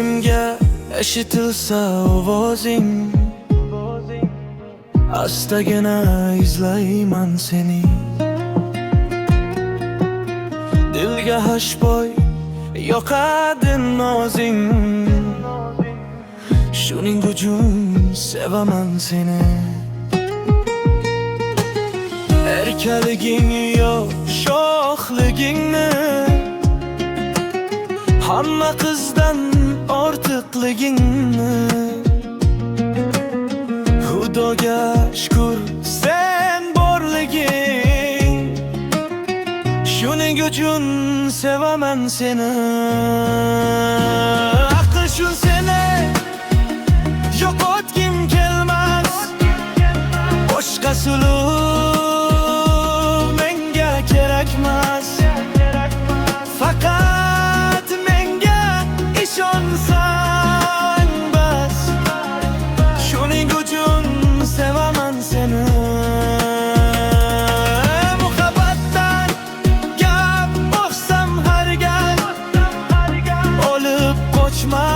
Menga eshitilsa ovozing, astagina izlayman seni. Dilga hashboy yoqadi nozing, shuning uchun sevaman seni. Erkaliging yo'q sho'xligingni, hamma qizdan ortiqligingni. Xudoga shukr sen borliging, shuning uchun sevaman seni. Aql shu seni yo'qotgim kelmas, boshqasi menga kerakmas. Faqat menga ishonsang bas, shuning uchun sevaman seni. Muhabbatdan gap boqsam har gal, olib qochma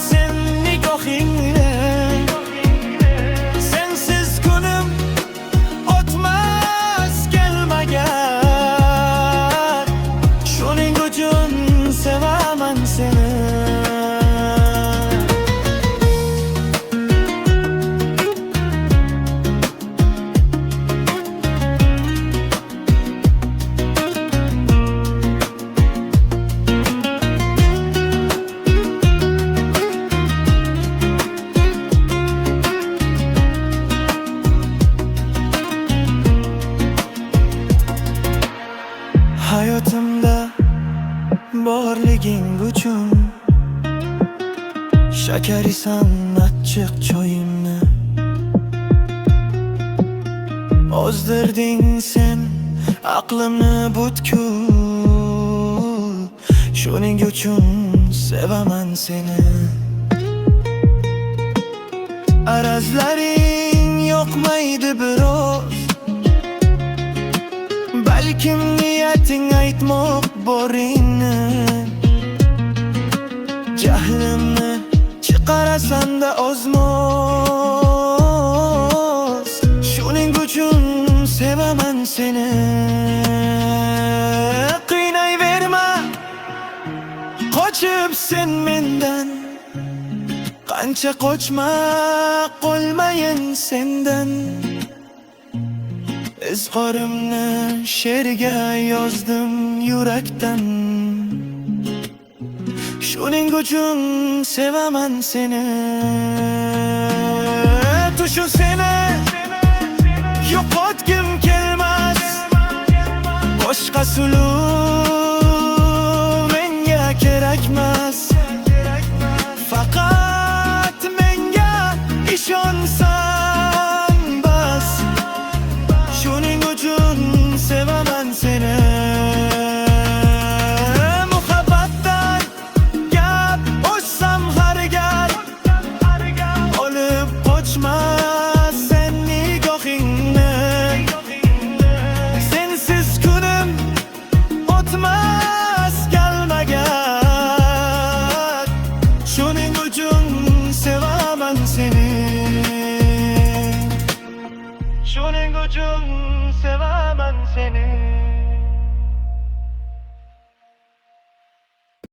sen nigohingni. Sensiz kunim o'tmas kelmagan, shuning uchun sevaman seni. Hayotimda borliging uchun shakarisan achchiq choyimni. Ozdirding sen aqlimni butkul, shuning uchun sevaman seni. Arazlaring yoqmaydi biroz, balkim niyating aytmoq boringni. Jahlimni chiqarasan-da ozmoz, shuning uchun sevaman seni. Qiynayverma qochib sen mendan, qancha qochma qolmayin sendan. Izhorimni she'rga yozdim yurakdan, shuning uchun sevaman seni. Shu seni yo'qotgim kelmas, boshqasi menga kerakmas. Faqat menga ishonsang bas, shuning uchun sevaman seni. Muhabbatdan gap o'tsam har gal, olib qochma sen nigohingni. Sensiz kunim o'tmas kelmagan, shuning uchun sevaman seni. Shuning uchun sevaman seni.